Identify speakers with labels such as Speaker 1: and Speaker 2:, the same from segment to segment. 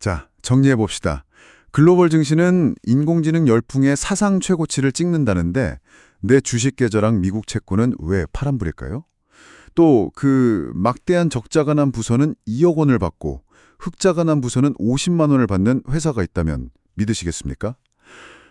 Speaker 1: 자, 정리해 봅시다. 글로벌 증시는 인공지능 열풍의 사상 최고치를 찍는다는데 내 주식 계좌랑 미국 채권은 왜 파란불일까요? 또 그 막대한 적자가 난 부서는 2억 원을 받고 흑자가 난 부서는 50만 원을 받는 회사가 있다면 믿으시겠습니까?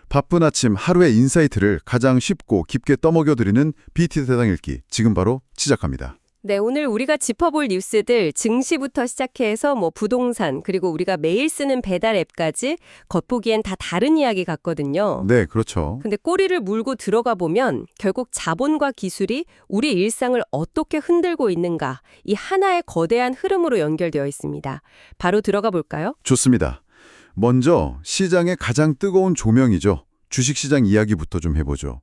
Speaker 1: 바쁜 아침 하루의 인사이트를 가장 쉽고 깊게 떠먹여드리는 BT 대당 읽기 지금 바로 시작합니다.
Speaker 2: 네, 오늘 우리가 짚어볼 뉴스들 증시부터 시작해서 부동산 그리고 우리가 매일 쓰는 배달 앱까지 겉보기엔 다 다른 이야기 같거든요.
Speaker 1: 네, 그렇죠.
Speaker 2: 근데 꼬리를 물고 들어가 보면 결국 자본과 기술이 우리 일상을 어떻게 흔들고 있는가 이 하나의 거대한 흐름으로 연결되어 있습니다. 바로 들어가 볼까요?
Speaker 1: 좋습니다. 먼저 시장의 가장 뜨거운 조명이죠. 주식시장 이야기부터 좀 해보죠.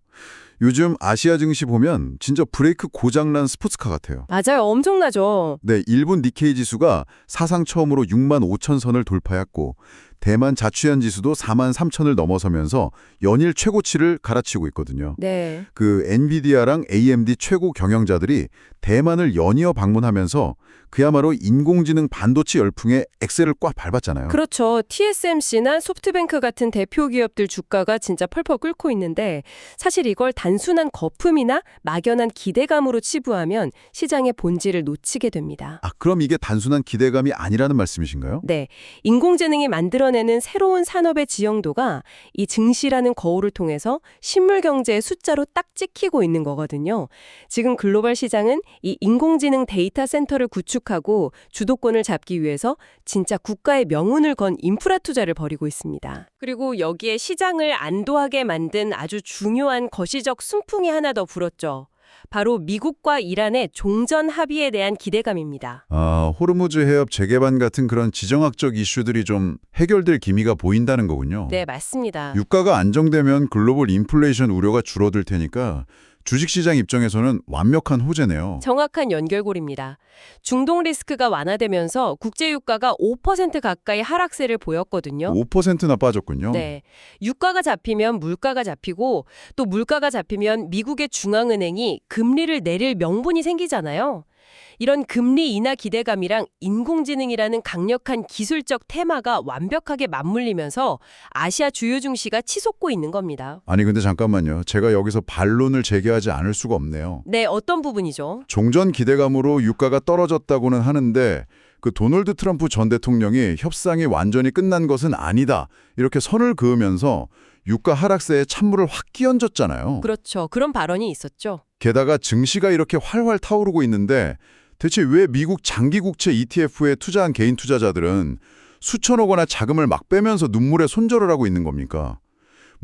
Speaker 1: 요즘 아시아 증시 보면 진짜 브레이크 고장난 스포츠카 같아요.
Speaker 2: 맞아요. 엄청나죠.
Speaker 1: 네, 일본 니케이 지수가 사상 처음으로 6만 5천 선을 돌파했고 대만 자취현 지수도 4만 3천을 넘어서면서 연일 최고치를 갈아치우고 있거든요.
Speaker 2: 네.
Speaker 1: 그 엔비디아랑 AMD 최고 경영자들이 대만을 연이어 방문하면서 그야말로 인공지능 반도체 열풍에 엑셀을 꽉 밟았잖아요.
Speaker 2: 그렇죠. TSMC나 소프트뱅크 같은 대표 기업들 주가가 진짜 펄펄 끓고 있는데 사실 이걸 단순한 거품이나 막연한 기대감으로 치부하면 시장의 본질을 놓치게 됩니다.
Speaker 1: 그럼 이게 단순한 기대감이 아니라는 말씀이신가요?
Speaker 2: 네. 인공지능이 만들어내는 새로운 산업의 지형도가 이 증시라는 거울을 통해서 실물 경제의 숫자로 딱 찍히고 있는 거거든요. 지금 글로벌 시장은 이 인공지능 데이터 센터를 구축하고 주도권을 잡기 위해서 진짜 국가의 명운을 건 인프라 투자를 벌이고 있습니다. 그리고 여기에 시장을 안도하게 만든 아주 중요한 거시적 순풍이 하나 더 불었죠. 바로 미국과 이란의 종전 합의에 대한 기대감입니다.
Speaker 1: 호르무즈 해협 재개발 같은 그런 지정학적 이슈들이 좀 해결될 기미가 보인다는 거군요.
Speaker 2: 네, 맞습니다.
Speaker 1: 유가가 안정되면 글로벌 인플레이션 우려가 줄어들 테니까 주식시장 입장에서는 완벽한 호재네요.
Speaker 2: 정확한 연결고리입니다. 중동 리스크가 완화되면서 국제유가가 5% 가까이 하락세를 보였거든요.
Speaker 1: 5%나 빠졌군요.
Speaker 2: 네, 유가가 잡히면 물가가 잡히고 또 물가가 잡히면 미국의 중앙은행이 금리를 내릴 명분이 생기잖아요. 이런 금리 인하 기대감이랑 인공지능이라는 강력한 기술적 테마가 완벽하게 맞물리면서 아시아 주요 증시가 치솟고 있는 겁니다.
Speaker 1: 아니 근데 잠깐만요. 제가 여기서 반론을 제기하지 않을 수가 없네요.
Speaker 2: 네, 어떤 부분이죠?
Speaker 1: 종전 기대감으로 유가가 떨어졌다고는 하는데 그 도널드 트럼프 전 대통령이 협상이 완전히 끝난 것은 아니다. 이렇게 선을 그으면서 유가 하락세에 찬물을 확 끼얹었잖아요.
Speaker 2: 그렇죠. 그런 발언이 있었죠.
Speaker 1: 게다가 증시가 이렇게 활활 타오르고 있는데 대체 왜 미국 장기국채 ETF에 투자한 개인 투자자들은 수천억 원의 자금을 막 빼면서 눈물에 손절을 하고 있는 겁니까?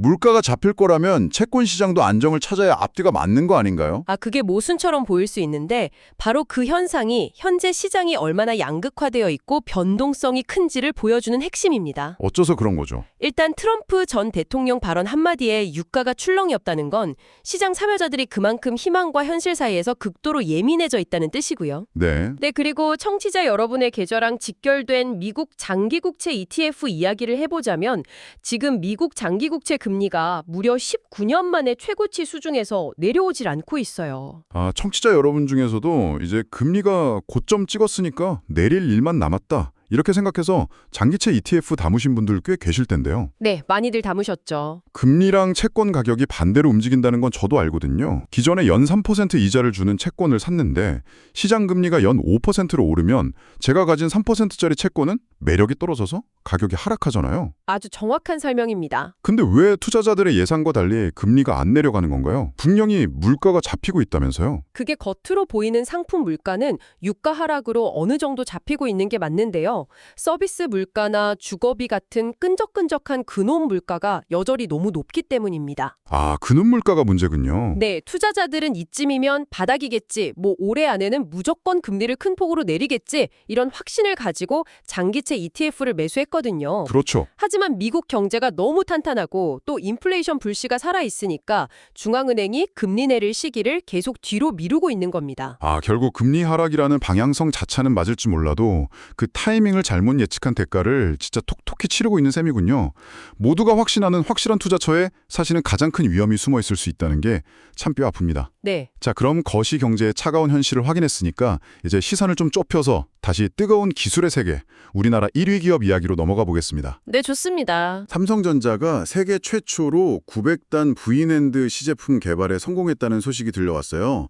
Speaker 1: 물가가 잡힐 거라면 채권 시장도 안정을 찾아야 앞뒤가 맞는 거 아닌가요?
Speaker 2: 그게 모순처럼 보일 수 있는데 바로 그 현상이 현재 시장이 얼마나 양극화되어 있고 변동성이 큰지를 보여주는 핵심입니다.
Speaker 1: 어째서 그런 거죠?
Speaker 2: 일단 트럼프 전 대통령 발언 한마디에 유가가 출렁이 없다는 건 시장 참여자들이 그만큼 희망과 현실 사이에서 극도로 예민해져 있다는 뜻이고요.
Speaker 1: 네.
Speaker 2: 네, 그리고 청취자 여러분의 계좌랑 직결된 미국 장기국채 ETF 이야기를 해보자면 지금 미국 장기국채 금리가 무려 19년 만에 최고치 수준에서 내려오질 않고 있어요.
Speaker 1: 청취자 여러분 중에서도 이제 금리가 고점 찍었으니까 내릴 일만 남았다. 이렇게 생각해서 장기채 ETF 담으신 분들 꽤 계실 텐데요.
Speaker 2: 네, 많이들 담으셨죠.
Speaker 1: 금리랑 채권 가격이 반대로 움직인다는 건 저도 알거든요. 기존에 연 3% 이자를 주는 채권을 샀는데 시장 금리가 연 5%로 오르면 제가 가진 3%짜리 채권은 매력이 떨어져서 가격이 하락하잖아요.
Speaker 2: 아주 정확한 설명입니다.
Speaker 1: 근데 왜 투자자들의 예상과 달리 금리가 안 내려가는 건가요? 분명히 물가가 잡히고 있다면서요.
Speaker 2: 그게 겉으로 보이는 상품 물가는 유가 하락으로 어느 정도 잡히고 있는 게 맞는데요. 서비스 물가나 주거비 같은 끈적끈적한 근원 물가가 여전히 너무 높기 때문입니다.
Speaker 1: 근원 물가가 문제군요.
Speaker 2: 네, 투자자들은 이쯤이면 바닥이겠지, 올해 안에는 무조건 금리를 큰 폭으로 내리겠지, 이런 확신을 가지고 장기채 ETF를 매수했거든요.
Speaker 1: 그렇죠.
Speaker 2: 하지만 미국 경제가 너무 탄탄하고 또 인플레이션 불씨가 살아있으니까 중앙은행이 금리 내릴 시기를 계속 뒤로 미루고 있는 겁니다.
Speaker 1: 결국 금리 하락이라는 방향성 자체는 맞을지 몰라도 그 타이밍 타이밍을 잘못 예측한 대가를 진짜 톡톡히 치르고 있는 셈이군요. 모두가 확신하는 확실한 투자처에 사실은 가장 큰 위험이 숨어 있을 수 있다는 게 참 뼈 아픕니다.
Speaker 2: 네.
Speaker 1: 자, 그럼 거시 경제의 차가운 현실을 확인했으니까 이제 시선을 좀 좁혀서 다시 뜨거운 기술의 세계, 우리나라 1위 기업 이야기로 넘어가 보겠습니다.
Speaker 2: 네, 좋습니다.
Speaker 1: 삼성전자가 세계 최초로 900단 V낸드 시제품 개발에 성공했다는 소식이 들려왔어요.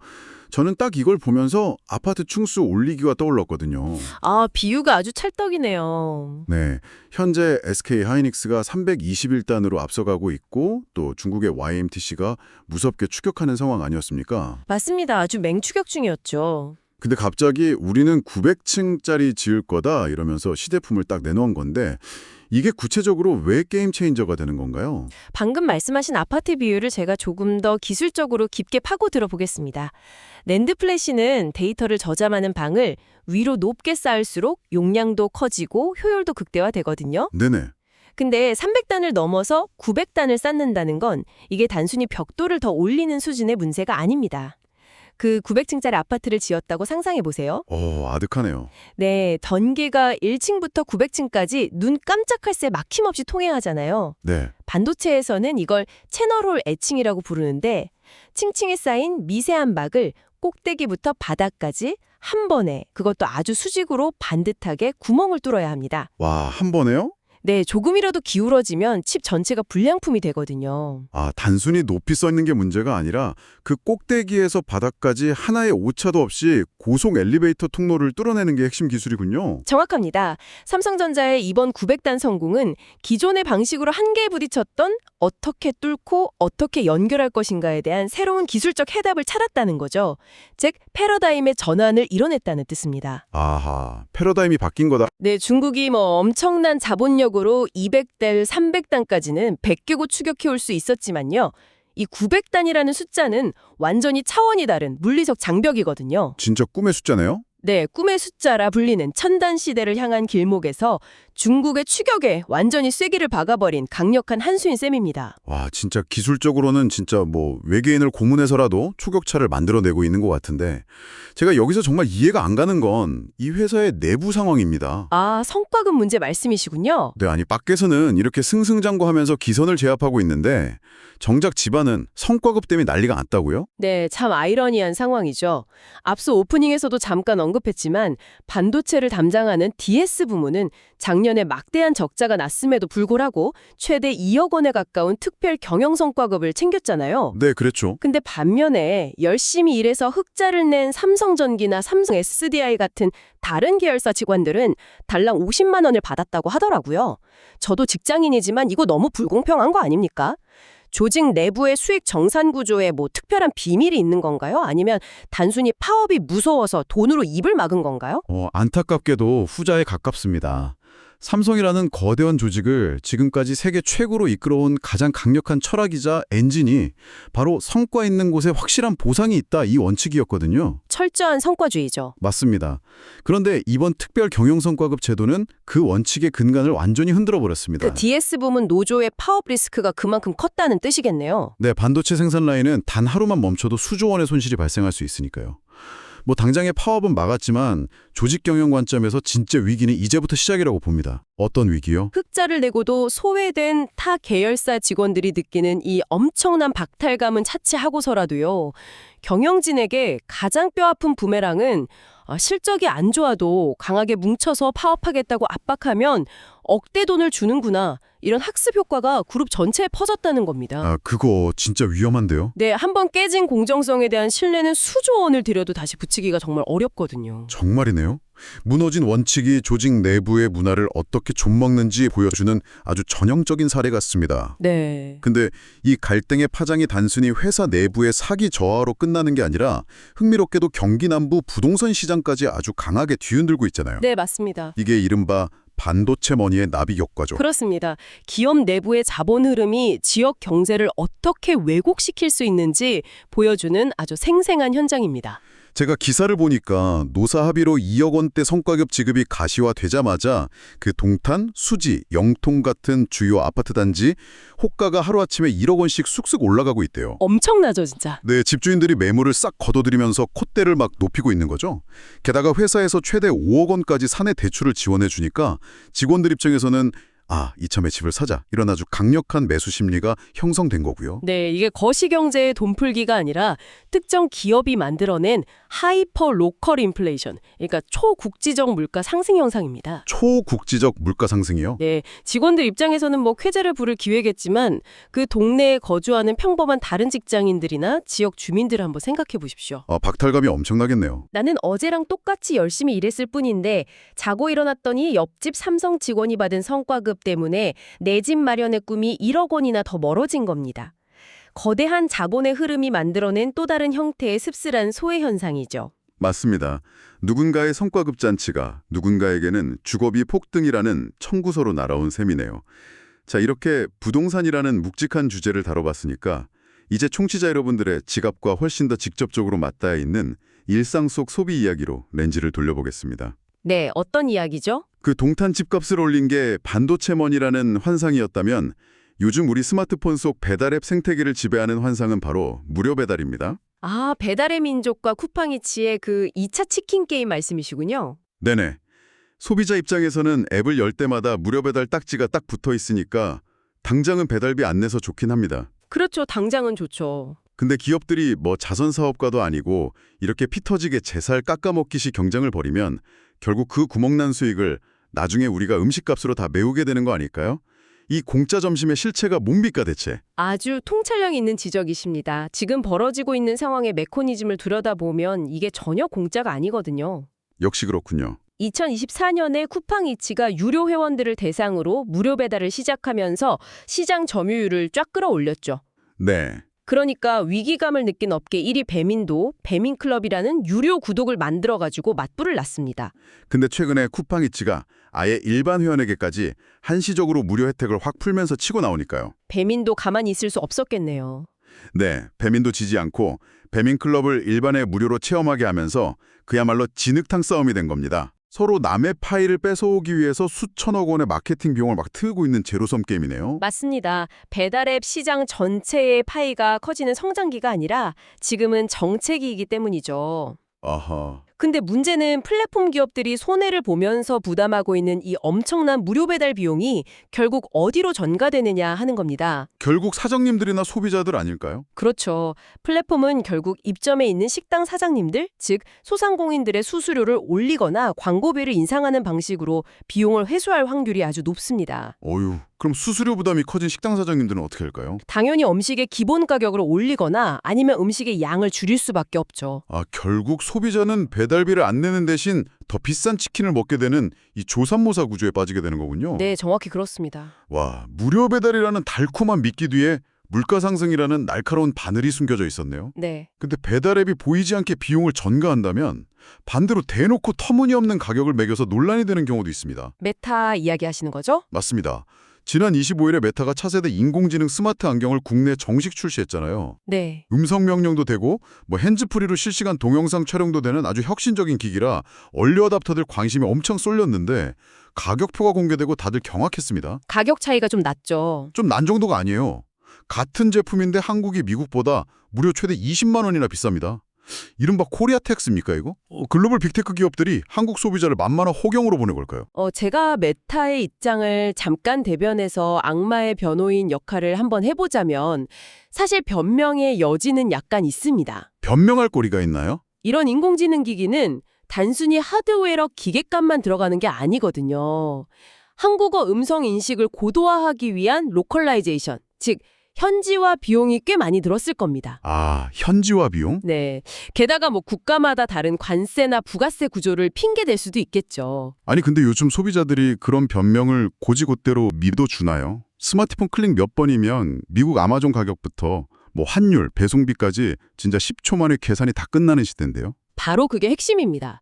Speaker 1: 저는 딱 이걸 보면서 아파트 층수 올리기가 떠올랐거든요.
Speaker 2: 아, 비유가 아주 찰떡이네요.
Speaker 1: 네, 현재 SK 하이닉스가 321단으로 앞서가고 있고 또 중국의 YMTC가 무섭게 추격하는 상황 아니었습니까?
Speaker 2: 맞습니다. 아주 맹추격 중이었죠.
Speaker 1: 근데 갑자기 우리는 900층짜리 지을 거다 이러면서 시제품을 딱 내놓은 건데 이게 구체적으로 왜 게임 체인저가 되는 건가요?
Speaker 2: 방금 말씀하신 아파트 비유를 제가 조금 더 기술적으로 깊게 파고 들어보겠습니다. 낸드 플래시는 데이터를 저장하는 방을 위로 높게 쌓을수록 용량도 커지고 효율도 극대화되거든요.
Speaker 1: 네네.
Speaker 2: 근데 300단을 넘어서 900단을 쌓는다는 건 이게 단순히 벽돌을 더 올리는 수준의 문제가 아닙니다. 그 900층짜리 아파트를 지었다고 상상해 보세요.
Speaker 1: 아득하네요.
Speaker 2: 네, 전기가 1층부터 900층까지 눈 깜짝할 새 막힘없이 통행하잖아요.
Speaker 1: 네.
Speaker 2: 반도체에서는 이걸 채널홀 애칭이라고 부르는데 층층에 쌓인 미세한 막을 꼭대기부터 바닥까지 한 번에, 그것도 아주 수직으로 반듯하게 구멍을 뚫어야 합니다.
Speaker 1: 와, 한 번에요?
Speaker 2: 네, 조금이라도 기울어지면 칩 전체가 불량품이 되거든요.
Speaker 1: 아, 단순히 높이 써 있는 게 문제가 아니라 그 꼭대기에서 바닥까지 하나의 오차도 없이 고속 엘리베이터 통로를 뚫어내는 게 핵심 기술이군요.
Speaker 2: 정확합니다. 삼성전자의 이번 900단 성공은 기존의 방식으로 한계에 부딪혔던 어떻게 뚫고 어떻게 연결할 것인가에 대한 새로운 기술적 해답을 찾았다는 거죠. 즉, 패러다임의 전환을 이뤄냈다는 뜻입니다.
Speaker 1: 아하, 패러다임이 바뀐 거다.
Speaker 2: 네, 중국이 엄청난 자본력으로 200대 300단까지는 100개고 추격해올 수 있었지만요. 이 900단이라는 숫자는 완전히 차원이 다른 물리적 장벽이거든요.
Speaker 1: 진짜 꿈의 숫자네요?
Speaker 2: 네, 꿈의 숫자라 불리는 첨단 시대를 향한 길목에서 중국의 추격에 완전히 쐐기를 박아버린 강력한 한 수인 셈입니다.
Speaker 1: 와, 진짜 기술적으로는 진짜 외계인을 고문해서라도 추격차를 만들어내고 있는 것 같은데 제가 여기서 정말 이해가 안 가는 건 이 회사의 내부 상황입니다.
Speaker 2: 아, 성과급 문제 말씀이시군요.
Speaker 1: 네, 아니 밖에서는 이렇게 승승장구하면서 기선을 제압하고 있는데 정작 집안은 성과급 때문에 난리가 났다고요?
Speaker 2: 네, 참 아이러니한 상황이죠. 앞서 오프닝에서도 잠깐 언급했지만 반도체를 담당하는 DS 부문은 작년에 막대한 적자가 났음에도 불구하고 최대 2억 원에 가까운 특별 경영 성과급을 챙겼잖아요.
Speaker 1: 네, 그랬죠.
Speaker 2: 근데 반면에 열심히 일해서 흑자를 낸 삼성전기나 삼성 SDI 같은 다른 계열사 직원들은 달랑 50만 원을 받았다고 하더라고요. 저도 직장인이지만 이거 너무 불공평한 거 아닙니까? 조직 내부의 수익 정산 구조에 특별한 비밀이 있는 건가요? 아니면 단순히 파업이 무서워서 돈으로 입을 막은 건가요?
Speaker 1: 안타깝게도 후자에 가깝습니다. 삼성이라는 거대한 조직을 지금까지 세계 최고로 이끌어온 가장 강력한 철학이자 엔진이 바로 성과 있는 곳에 확실한 보상이 있다, 이 원칙이었거든요.
Speaker 2: 철저한 성과주의죠.
Speaker 1: 맞습니다. 그런데 이번 특별 경영성과급 제도는 그 원칙의 근간을 완전히 흔들어버렸습니다.
Speaker 2: 그 DS 부문 노조의 파업 리스크가 그만큼 컸다는 뜻이겠네요.
Speaker 1: 네, 반도체 생산 라인은 단 하루만 멈춰도 수조 원의 손실이 발생할 수 있으니까요. 당장의 파업은 막았지만 조직 경영 관점에서 진짜 위기는 이제부터 시작이라고 봅니다. 어떤 위기요?
Speaker 2: 흑자를 내고도 소외된 타 계열사 직원들이 느끼는 이 엄청난 박탈감은 차치하고서라도요. 경영진에게 가장 뼈아픈 부메랑은 실적이 안 좋아도 강하게 뭉쳐서 파업하겠다고 압박하면 억대 돈을 주는구나. 이런 학습 효과가 그룹 전체에 퍼졌다는 겁니다.
Speaker 1: 그거 진짜 위험한데요?
Speaker 2: 네, 한번 깨진 공정성에 대한 신뢰는 수조 원을 들여도 다시 붙이기가 정말 어렵거든요.
Speaker 1: 정말이네요. 무너진 원칙이 조직 내부의 문화를 어떻게 좀먹는지 보여주는 아주 전형적인 사례 같습니다.
Speaker 2: 네.
Speaker 1: 근데 이 갈등의 파장이 단순히 회사 내부의 사기 저하로 끝나는 게 아니라 흥미롭게도 경기 남부 부동산 시장까지 아주 강하게 뒤흔들고 있잖아요.
Speaker 2: 네, 맞습니다.
Speaker 1: 이게 이른바 반도체 머니의 나비 효과죠.
Speaker 2: 그렇습니다. 기업 내부의 자본 흐름이 지역 경제를 어떻게 왜곡시킬 수 있는지 보여주는 아주 생생한 현장입니다.
Speaker 1: 제가 기사를 보니까 노사 합의로 2억 원대 성과급 지급이 가시화되자마자 그 동탄, 수지, 영통 같은 주요 아파트 단지 호가가 하루아침에 1억 원씩 쑥쑥 올라가고 있대요.
Speaker 2: 엄청나죠, 진짜.
Speaker 1: 네, 집주인들이 매물을 싹 걷어들이면서 콧대를 막 높이고 있는 거죠. 게다가 회사에서 최대 5억 원까지 사내 대출을 지원해 주니까 직원들 입장에서는 이참에 집을 사자, 이런 아주 강력한 매수 심리가 형성된 거고요.
Speaker 2: 네, 이게 거시경제의 돈풀기가 아니라 특정 기업이 만들어낸 하이퍼 로컬 인플레이션, 그러니까 초국지적 물가 상승 현상입니다.
Speaker 1: 초국지적 물가 상승이요?
Speaker 2: 네, 직원들 입장에서는 뭐 쾌재를 부를 기회겠지만 그 동네에 거주하는 평범한 다른 직장인들이나 지역 주민들을 한번 생각해 보십시오.
Speaker 1: 박탈감이 엄청나겠네요.
Speaker 2: 나는 어제랑 똑같이 열심히 일했을 뿐인데 자고 일어났더니 옆집 삼성 직원이 받은 성과급 때문에 내 집 마련의 꿈이 1억 원이나 더 멀어진 겁니다. 거대한 자본의 흐름이 만들어낸 또 다른 형태의 씁쓸한 소외 현상이죠.
Speaker 1: 맞습니다. 누군가의 성과급 잔치가 누군가에게는 주거비 폭등이라는 청구서로 날아온 셈이네요. 자, 이렇게 부동산이라는 묵직한 주제를 다뤄봤으니까 이제 청취자 여러분들의 지갑과 훨씬 더 직접적으로 맞닿아 있는 일상 속 소비 이야기로 렌즈를 돌려보겠습니다.
Speaker 2: 네, 어떤 이야기죠?
Speaker 1: 그 동탄 집값을 올린 게 반도체먼이라는 환상이었다면 요즘 우리 스마트폰 속 배달앱 생태계를 지배하는 환상은 바로 무료 배달입니다.
Speaker 2: 배달의 민족과 쿠팡이치의 그 2차 치킨 게임 말씀이시군요.
Speaker 1: 네네. 소비자 입장에서는 앱을 열 때마다 무료 배달 딱지가 딱 붙어 있으니까 당장은 배달비 안 내서 좋긴 합니다.
Speaker 2: 그렇죠. 당장은 좋죠.
Speaker 1: 근데 기업들이 뭐 자선 사업가도 아니고 이렇게 피 터지게 제살 깎아먹기식 경쟁을 벌이면 결국 그 구멍난 수익을 나중에 우리가 음식값으로 다 메우게 되는 거 아닐까요? 이 공짜 점심의 실체가 뭡니까 대체?
Speaker 2: 아주 통찰력 있는 지적이십니다. 지금 벌어지고 있는 상황의 메커니즘을 들여다보면 이게 전혀 공짜가 아니거든요.
Speaker 1: 역시 그렇군요.
Speaker 2: 2024년에 쿠팡이치가 유료 회원들을 대상으로 무료 배달을 시작하면서 시장 점유율을 쫙 끌어올렸죠.
Speaker 1: 네.
Speaker 2: 그러니까 위기감을 느낀 업계 1위 배민도 배민클럽이라는 유료 구독을 만들어가지고 맞불을 놨습니다.
Speaker 1: 근데 최근에 쿠팡이치가 아예 일반 회원에게까지 한시적으로 무료 혜택을 확 풀면서 치고 나오니까요.
Speaker 2: 배민도 가만히 있을 수 없었겠네요.
Speaker 1: 네, 배민도 지지 않고 배민클럽을 일반에 무료로 체험하게 하면서 그야말로 진흙탕 싸움이 된 겁니다. 서로 남의 파일을 뺏어오기 위해서 수천억 원의 마케팅 비용을 막 틀고 있는 제로섬 게임이네요.
Speaker 2: 맞습니다. 배달앱 시장 전체의 파이가 커지는 성장기가 아니라 지금은 정체기이기 때문이죠.
Speaker 1: 아하.
Speaker 2: 근데 문제는 플랫폼 기업들이 손해를 보면서 부담하고 있는 이 엄청난 무료 배달 비용이 결국 어디로 전가되느냐 하는 겁니다.
Speaker 1: 결국 사장님들이나 소비자들 아닐까요?
Speaker 2: 그렇죠. 플랫폼은 결국 입점에 있는 식당 사장님들, 즉 소상공인들의 수수료를 올리거나 광고비를 인상하는 방식으로 비용을 회수할 확률이 아주 높습니다.
Speaker 1: 어휴, 그럼 수수료 부담이 커진 식당 사장님들은 어떻게 할까요?
Speaker 2: 당연히 음식의 기본 가격을 올리거나 아니면 음식의 양을 줄일 수밖에 없죠.
Speaker 1: 결국 소비자는 배달비를 안 내는 대신 더 비싼 치킨을 먹게 되는 이 조삼모사 구조에 빠지게 되는 거군요.
Speaker 2: 네, 정확히 그렇습니다.
Speaker 1: 와, 무료 배달이라는 달콤한 미끼 뒤에 물가 상승이라는 날카로운 바늘이 숨겨져 있었네요.
Speaker 2: 네.
Speaker 1: 근데 배달앱이 보이지 않게 비용을 전가한다면 반대로 대놓고 터무니없는 가격을 매겨서 논란이 되는 경우도 있습니다.
Speaker 2: 메타 이야기 하시는 거죠?
Speaker 1: 맞습니다. 지난 25일에 메타가 차세대 인공지능 스마트 안경을 국내에 정식 출시했잖아요.
Speaker 2: 네.
Speaker 1: 음성 명령도 되고 핸즈프리로 실시간 동영상 촬영도 되는 아주 혁신적인 기기라 얼리 어답터들 관심이 엄청 쏠렸는데 가격표가 공개되고 다들 경악했습니다.
Speaker 2: 가격 차이가 좀 났죠.
Speaker 1: 좀 난 정도가 아니에요. 같은 제품인데 한국이 미국보다 무려 최대 20만 원이나 비쌉니다. 이른바 코리아 텍스입니까 이거? 글로벌 빅테크 기업들이 한국 소비자를 만만한 호경으로 보는 걸까요?
Speaker 2: 제가 메타의 입장을 잠깐 대변해서 악마의 변호인 역할을 한번 해보자면 사실 변명의 여지는 약간 있습니다.
Speaker 1: 변명할 거리가 있나요?
Speaker 2: 이런 인공지능 기기는 단순히 하드웨어 기계값만 들어가는 게 아니거든요. 한국어 음성 인식을 고도화하기 위한 로컬라이제이션, 즉 현지화 비용이 꽤 많이 들었을 겁니다.
Speaker 1: 현지화 비용?
Speaker 2: 네. 게다가 국가마다 다른 관세나 부가세 구조를 핑계댈 수도 있겠죠.
Speaker 1: 아니 근데 요즘 소비자들이 그런 변명을 곧이곧대로 믿어주나요? 스마트폰 클릭 몇 번이면 미국 아마존 가격부터 환율, 배송비까지 진짜 10초 만에 계산이 다 끝나는 시대인데요.
Speaker 2: 바로 그게 핵심입니다.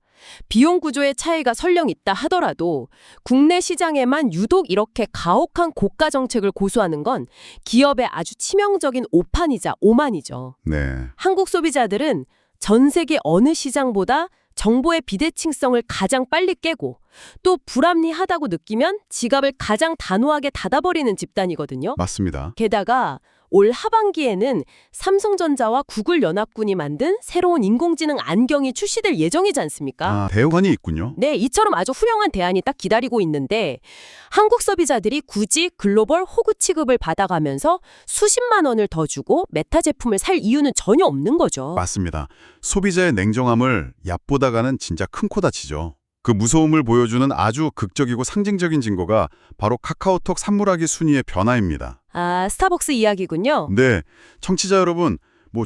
Speaker 2: 비용 구조의 차이가 설령 있다 하더라도 국내 시장에만 유독 이렇게 가혹한 고가 정책을 고수하는 건 기업의 아주 치명적인 오판이자 오만이죠.
Speaker 1: 네.
Speaker 2: 한국 소비자들은 전 세계 어느 시장보다 정보의 비대칭성을 가장 빨리 깨고 또 불합리하다고 느끼면 지갑을 가장 단호하게 닫아버리는 집단이거든요.
Speaker 1: 맞습니다.
Speaker 2: 게다가 올 하반기에는 삼성전자와 구글 연합군이 만든 새로운 인공지능 안경이 출시될 예정이지 않습니까?
Speaker 1: 대응안이 있군요.
Speaker 2: 네, 이처럼 아주 훌륭한 대안이 딱 기다리고 있는데 한국 소비자들이 굳이 글로벌 호구 취급을 받아가면서 수십만 원을 더 주고 메타 제품을 살 이유는 전혀 없는 거죠.
Speaker 1: 맞습니다. 소비자의 냉정함을 얕보다가는 진짜 큰 코 다치죠. 그 무서움을 보여주는 아주 극적이고 상징적인 증거가 바로 카카오톡 산물하기 순위의 변화입니다.
Speaker 2: 아, 스타벅스 이야기군요.
Speaker 1: 네, 청취자 여러분,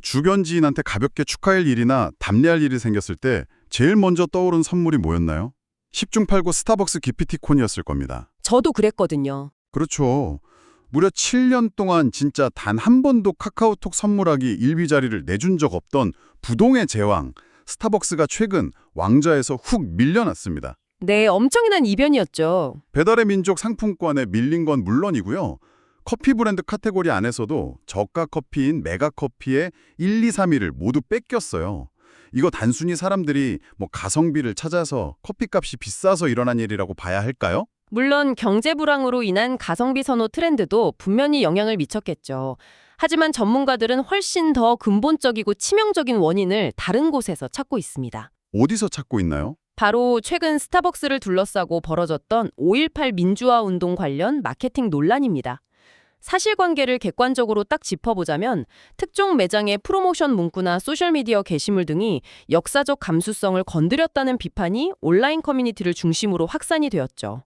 Speaker 1: 주변 지인한테 가볍게 축하할 일이나 답례할 일이 생겼을 때 제일 먼저 떠오른 선물이 뭐였나요? 10중 8구 스타벅스 기프티콘이었을 겁니다.
Speaker 2: 저도 그랬거든요.
Speaker 1: 그렇죠. 무려 7년 동안 진짜 단 한 번도 카카오톡 선물하기 1위 자리를 내준 적 없던 부동의 제왕, 스타벅스가 최근 왕좌에서 훅 밀려났습니다.
Speaker 2: 네, 엄청난 이변이었죠.
Speaker 1: 배달의 민족 상품권에 밀린 건 물론이고요. 커피 브랜드 카테고리 안에서도 저가 커피인 메가커피의 1, 2, 3위를 모두 뺏겼어요. 이거 단순히 사람들이 가성비를 찾아서 커피값이 비싸서 일어난 일이라고 봐야 할까요?
Speaker 2: 물론 경제 불황으로 인한 가성비 선호 트렌드도 분명히 영향을 미쳤겠죠. 하지만 전문가들은 훨씬 더 근본적이고 치명적인 원인을 다른 곳에서 찾고 있습니다.
Speaker 1: 어디서 찾고 있나요?
Speaker 2: 바로 최근 스타벅스를 둘러싸고 벌어졌던 5.18 민주화 운동 관련 마케팅 논란입니다. 사실관계를 객관적으로 딱 짚어보자면 특정 매장의 프로모션 문구나 소셜미디어 게시물 등이 역사적 감수성을 건드렸다는 비판이 온라인 커뮤니티를 중심으로 확산이 되었죠.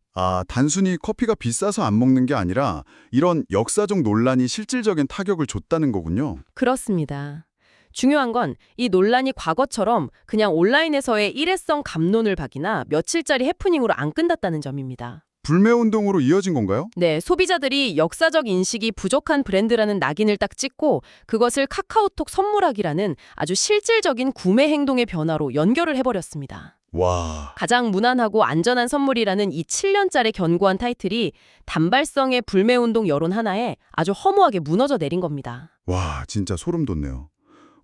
Speaker 1: 단순히 커피가 비싸서 안 먹는 게 아니라 이런 역사적 논란이 실질적인 타격을 줬다는 거군요.
Speaker 2: 그렇습니다. 중요한 건 이 논란이 과거처럼 그냥 온라인에서의 일회성 갑론을 박이나 며칠짜리 해프닝으로 안 끝났다는 점입니다.
Speaker 1: 불매운동으로 이어진 건가요?
Speaker 2: 네, 소비자들이 역사적 인식이 부족한 브랜드라는 낙인을 딱 찍고 그것을 카카오톡 선물하기라는 아주 실질적인 구매 행동의 변화로 연결을 해버렸습니다.
Speaker 1: 와,
Speaker 2: 가장 무난하고 안전한 선물이라는 이 7년짜리 견고한 타이틀이 단발성의 불매운동 여론 하나에 아주 허무하게 무너져 내린 겁니다.
Speaker 1: 와, 진짜 소름 돋네요.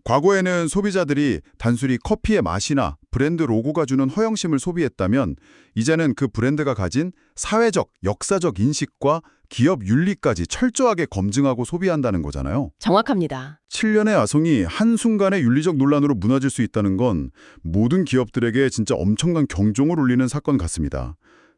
Speaker 1: 과거에는 소비자들이 단순히 커피의 맛이나 브랜드 로고가 주는 허영심을 소비했다면 이제는 그 브랜드가 가진 사회적, 역사적 인식과 기업 윤리까지 철저하게 검증하고 소비한다는 거잖아요.
Speaker 2: 정확합니다.
Speaker 1: 7년의 아성이 한순간에 윤리적 논란으로 무너질 수 있다는 건 모든 기업들에게 진짜 엄청난 경종을 울리는 사건 같습니다.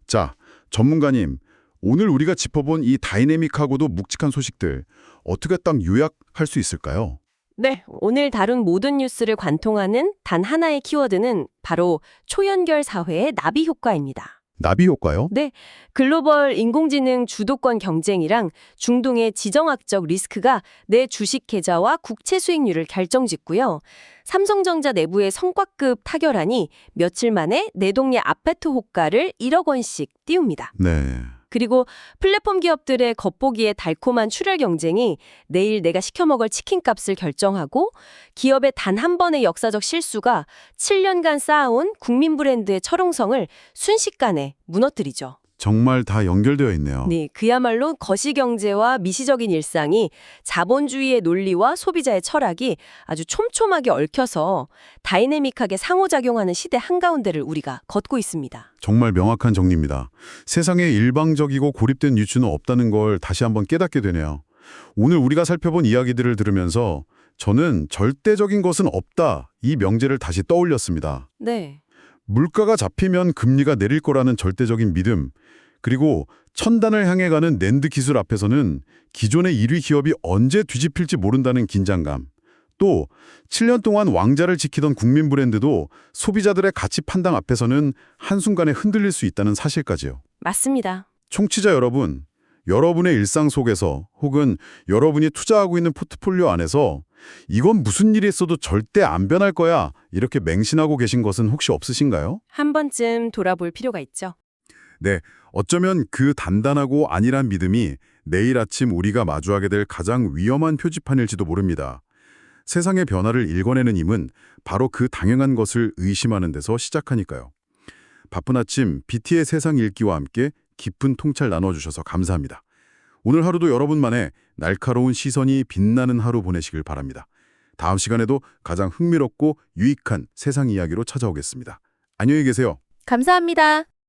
Speaker 1: 자, 전문가님, 오늘 우리가 짚어본 이 다이내믹하고도 묵직한 소식들 어떻게 딱 요약할 수 있을까요?
Speaker 2: 네, 오늘 다룬 모든 뉴스를 관통하는 단 하나의 키워드는 바로 초연결 사회의 나비 효과입니다.
Speaker 1: 나비 효과요?
Speaker 2: 네, 글로벌 인공지능 주도권 경쟁이랑 중동의 지정학적 리스크가 내 주식 계좌와 국채 수익률을 결정짓고요. 삼성전자 내부의 성과급 타결안이 며칠 만에 내 동네 아파트 호가를 1억 원씩 띄웁니다.
Speaker 1: 네.
Speaker 2: 그리고 플랫폼 기업들의 겉보기에 달콤한 출혈 경쟁이 내일 내가 시켜 먹을 치킨값을 결정하고 기업의 단 한 번의 역사적 실수가 7년간 쌓아온 국민 브랜드의 철옹성을 순식간에 무너뜨리죠.
Speaker 1: 정말 다 연결되어 있네요.
Speaker 2: 네, 그야말로 거시경제와 미시적인 일상이 자본주의의 논리와 소비자의 철학이 아주 촘촘하게 얽혀서 다이내믹하게 상호작용하는 시대 한가운데를 우리가 걷고 있습니다.
Speaker 1: 정말 명확한 정리입니다. 세상에 일방적이고 고립된 뉴스는 없다는 걸 다시 한번 깨닫게 되네요. 오늘 우리가 살펴본 이야기들을 들으면서 저는 절대적인 것은 없다, 이 명제를 다시 떠올렸습니다.
Speaker 2: 네.
Speaker 1: 물가가 잡히면 금리가 내릴 거라는 절대적인 믿음, 그리고 천단을 향해 가는 낸드 기술 앞에서는 기존의 1위 기업이 언제 뒤집힐지 모른다는 긴장감, 또 7년 동안 왕자를 지키던 국민 브랜드도 소비자들의 가치 판단 앞에서는 한순간에 흔들릴 수 있다는 사실까지요.
Speaker 2: 맞습니다.
Speaker 1: 청취자 여러분, 여러분의 일상 속에서 혹은 여러분이 투자하고 있는 포트폴리오 안에서 이건 무슨 일이 있어도 절대 안 변할 거야, 이렇게 맹신하고 계신 것은 혹시 없으신가요?
Speaker 2: 한 번쯤 돌아볼 필요가 있죠.
Speaker 1: 네, 어쩌면 그 단단하고 안일한 믿음이 내일 아침 우리가 마주하게 될 가장 위험한 표지판일지도 모릅니다. 세상의 변화를 읽어내는 힘은 바로 그 당연한 것을 의심하는 데서 시작하니까요. 바쁜 아침 BT의 세상 읽기와 함께 깊은 통찰 나눠주셔서 감사합니다. 오늘 하루도 여러분만의 날카로운 시선이 빛나는 하루 보내시길 바랍니다. 다음 시간에도 가장 흥미롭고 유익한 세상 이야기로 찾아오겠습니다. 안녕히 계세요.
Speaker 3: 감사합니다.